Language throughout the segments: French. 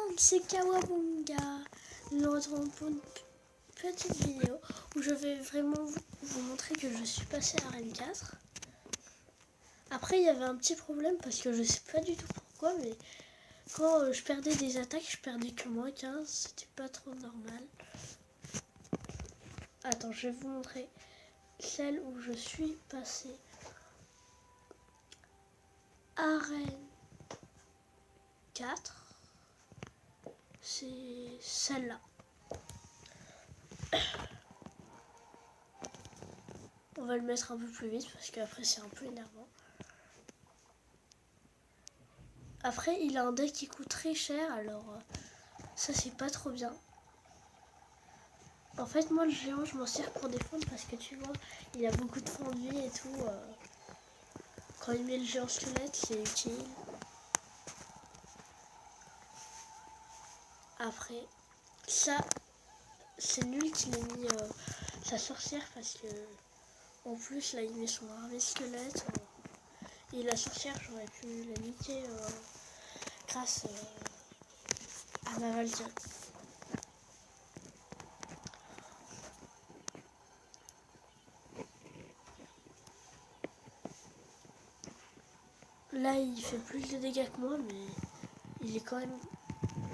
monde, c'est Kawabunga. Nous nous retrouvons pour une petite vidéo où je vais vraiment vous montrer que je suis passée à Arène 4. Après, il y avait un petit problème parce que je sais pas du tout pourquoi, mais quand je perdais des attaques, je perdais que moins 15. C'était pas trop normal. Attends, je vais vous montrer celle où je suis passée. Arène 4. C'est celle-là. On va le mettre un peu plus vite parce qu'après c'est un peu énervant. Après il a un deck qui coûte très cher, alors ça c'est pas trop bien. En fait moi le géant je m'en sers pour défendre parce que tu vois il a beaucoup de fonds de vie et tout. Quand il met le géant squelette c'est utile. Après ça c'est nul qu'il ait mis sa sorcière parce que en plus là il met son armée squelette. Et la sorcière j'aurais pu la niquer grâce à ma Valkyrie. Là il fait plus de dégâts que moi mais il est quand même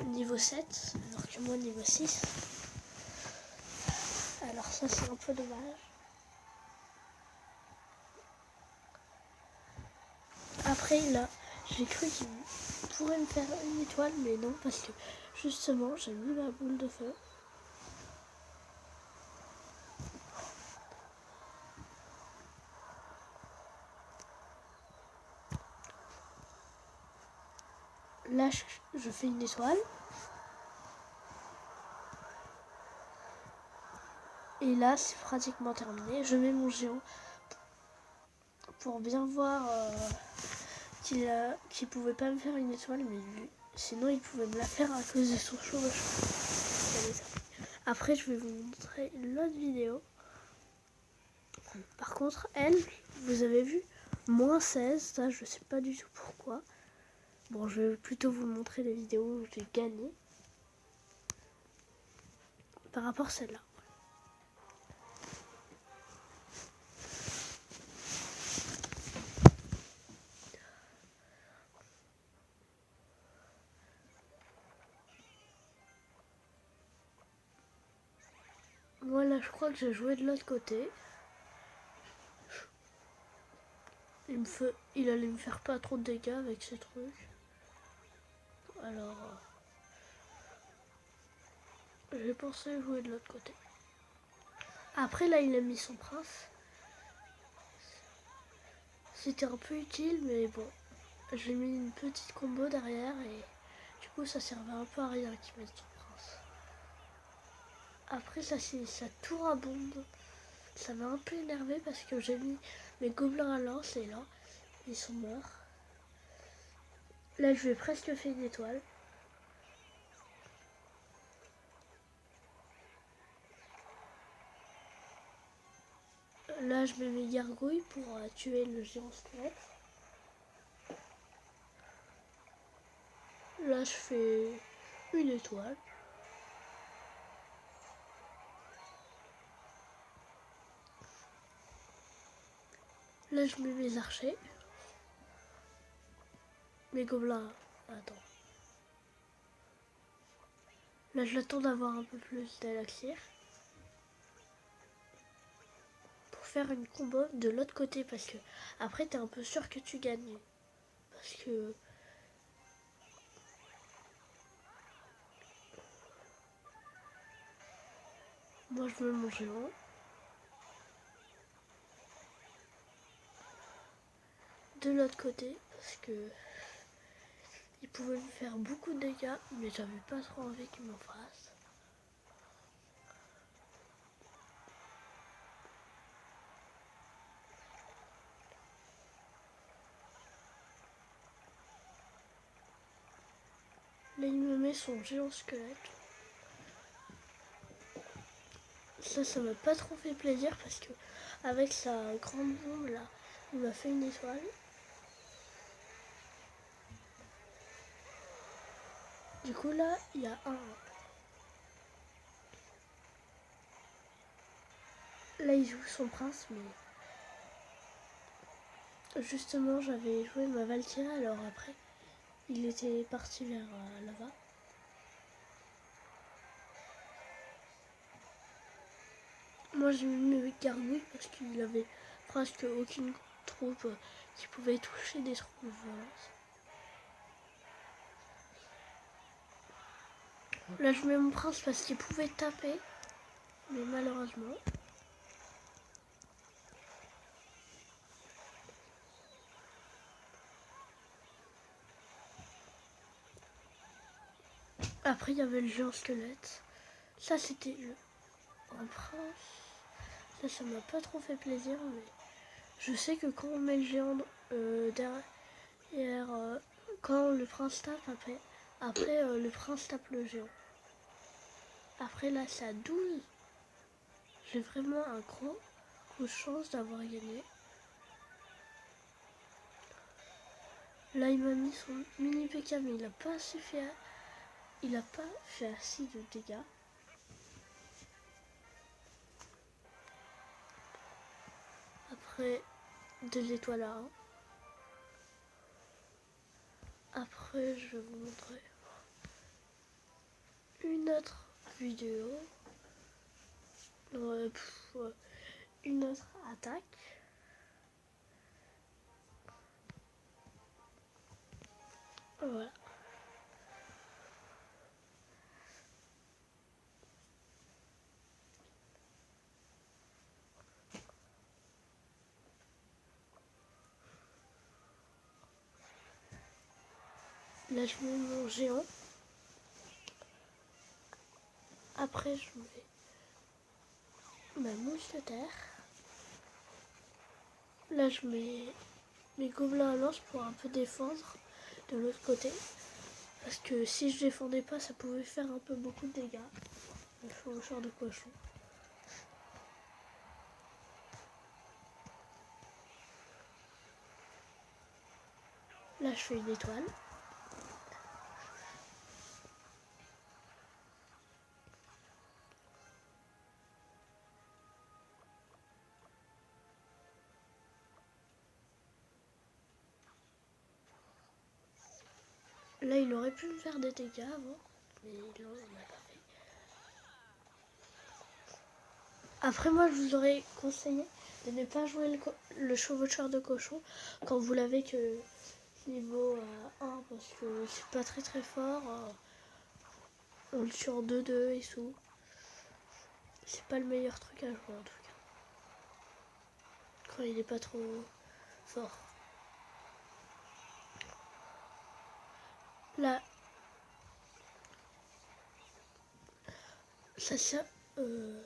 niveau 7 alors que moi niveau 6. Alors ça c'est un peu dommage. Après là j'ai cru qu'il pourrait me faire une étoile mais non parce que justement j'ai mis ma boule de feu. Là je fais une étoile. Et là c'est pratiquement terminé. Je mets mon géant pour bien voir qu'il pouvait pas me faire une étoile mais sinon il pouvait me la faire à cause de son chevauchement. Après je vais vous montrer l'autre vidéo. Par contre elle, vous avez vu, moins 16, ça je sais pas du tout pourquoi. Bon je vais plutôt vous montrer les vidéos où j'ai gagné. Par rapport à celle-là. Voilà, je crois que j'ai joué de l'autre côté. Il allait me faire pas trop de dégâts avec ces trucs. Alors, j'ai pensé jouer de l'autre côté. Après, là, il a mis son prince. C'était un peu utile, mais bon. J'ai mis une petite combo derrière et du coup, ça servait un peu à rien qu'il mette son prince. Après, ça, c'est sa tour à bombe. Ça m'a un peu énervé parce que j'ai mis mes gobelins à lance et là, ils sont morts. Là, je vais presque faire une étoile. Là, je mets mes gargouilles pour tuer le géant squelette. Là, je fais une étoile. Là, je mets mes archers. Mes gobelins. Attends. Là, je l'attends d'avoir un peu plus d'élixir. Pour faire une combo de l'autre côté. Parce que après, t'es un peu sûr que tu gagnes. Parce que... moi, je veux mon géant. De l'autre côté. Parce que... il pouvait me faire beaucoup de dégâts. Mais j'avais pas trop envie qu'il m'en fasse. Là, il me met son géant squelette. Ça m'a pas trop fait plaisir parce que avec sa grande bombe là, il m'a fait une étoile. Du coup là, il y a un. Là, il joue son prince, mais justement, j'avais joué ma Valkyrie, alors après, il était parti vers là-bas. Moi, j'ai mis mes gargouilles parce qu'il avait presque aucune troupe qui pouvait toucher des troupes volantes. Là, je mets mon prince parce qu'il pouvait taper, mais malheureusement. Après, il y avait le géant squelette. Ça, c'était le prince. Ça m'a pas trop fait plaisir, mais je sais que quand on met le géant derrière, quand le prince tape, après le prince tape le géant. Après, là, c'est à 12. J'ai vraiment un gros coup de chance d'avoir gagné. Là, il m'a mis son mini PK, mais il n'a pas fait assez de dégâts. Après, 2 étoiles à 1. Après, je vais vous montrer une autre vidéo. Une autre attaque. Voilà. Là, je mets mon géant. Après, je mets ma mousquetaire. Là, je mets mes gobelins à lance pour un peu défendre de l'autre côté. Parce que si je défendais pas, ça pouvait faire un peu beaucoup de dégâts. Le chevaucheur de cochon. Là, je fais une étoile. Là, il aurait pu me faire des dégâts avant, mais non, il n'en a pas fait. Après, moi, je vous aurais conseillé de ne pas jouer le chevaucheur de cochon quand vous l'avez que niveau 1, parce que c'est pas très très fort. On le tue en 2-2 et tout. C'est pas le meilleur truc à jouer en tout cas. Quand il est pas trop fort. Là, ça, le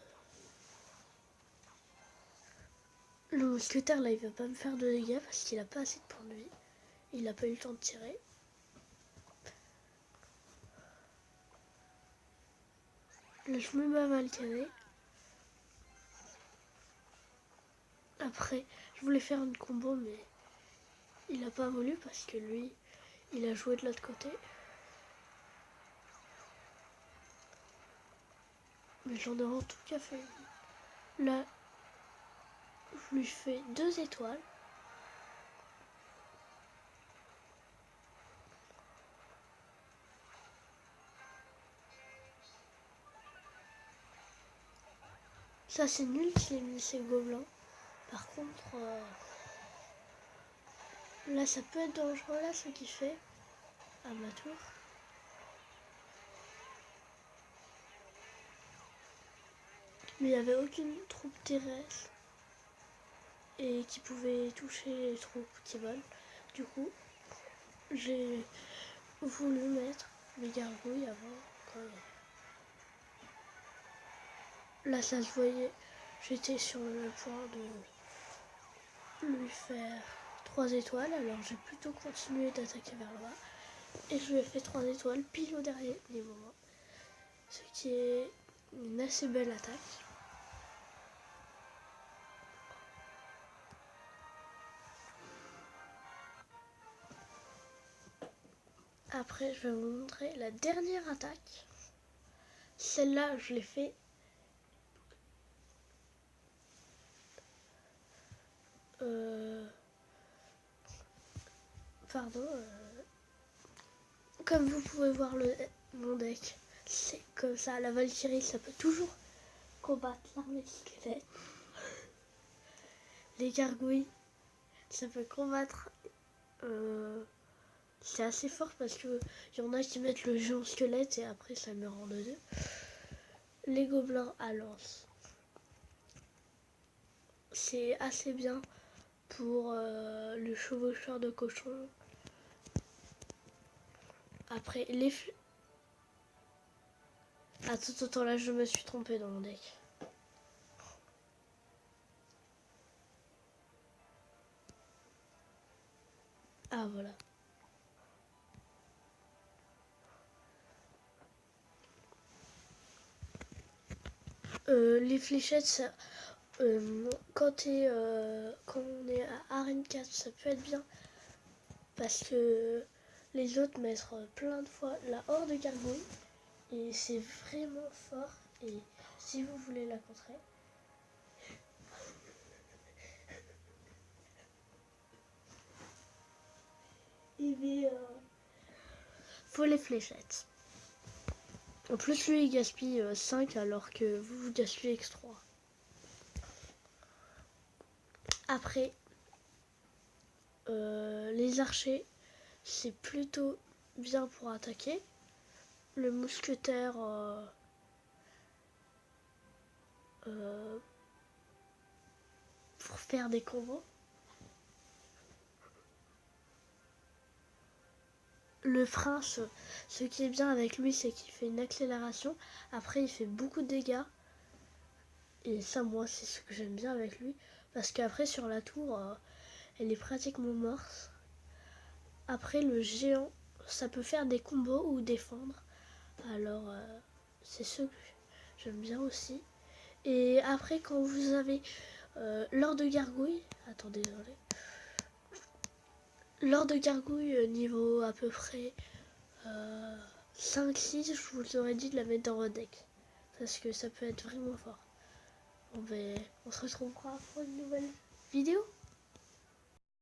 mousquetaire là, il va pas me faire de dégâts parce qu'il a pas assez de points de vie. Il a pas eu le temps de tirer. Là, je mets ma Valkyrie. Après, je voulais faire une combo, mais il a pas voulu parce que lui, il a joué de l'autre côté. Mais j'en ai en tout cas fait une. Là, je lui fais 2 étoiles. Ça, c'est nul qu'il ait mis ses gobelins. Par contre, là, ça peut être dangereux, là, ce qu'il fait à ma tour. Mais il n'y avait aucune troupe terrestre et qui pouvait toucher les troupes qui volent. Du coup, j'ai voulu mettre mes gargouilles avant. Là, ça se voyait. J'étais sur le point de lui faire 3 étoiles. Alors, j'ai plutôt continué d'attaquer vers là-bas. Et je lui ai fait 3 étoiles pile au dernier moment. Ce qui est une assez belle attaque. Après, je vais vous montrer la dernière attaque. Celle-là, je l'ai fait. Pardon. Comme vous pouvez voir mon deck, c'est comme ça. La Valkyrie, ça peut toujours combattre l'armée squelette. Les gargouilles, ça peut combattre. C'est assez fort parce que y en a qui mettent le géant squelette et après ça meurt en 2-2. Les gobelins à lance, c'est assez bien pour le chevaucheur de cochon. Après les attends, là je me suis trompée dans mon deck. Ah voilà. Les fléchettes, ça, quand on est à Arène 4, ça peut être bien parce que les autres mettent plein de fois la horde de gargouille et c'est vraiment fort. Et si vous voulez la contrer, faut les fléchettes. En plus, lui, il gaspille 5 alors que vous gaspillez X3. Après, les archers, c'est plutôt bien pour attaquer. Le mousquetaire, pour faire des combos. Le prince, ce qui est bien avec lui, c'est qu'il fait une accélération. Après, il fait beaucoup de dégâts. Et ça, moi, c'est ce que j'aime bien avec lui. Parce qu'après, sur la tour, elle est pratiquement morte. Après, le géant, ça peut faire des combos ou défendre. Alors, c'est ce que j'aime bien aussi. Et après, quand vous avez l'or de gargouille... Attendez, désolé. L'or de gargouille, niveau à peu près 5-6, je vous aurais dit de la mettre dans votre deck. Parce que ça peut être vraiment fort. On se retrouvera pour une nouvelle vidéo.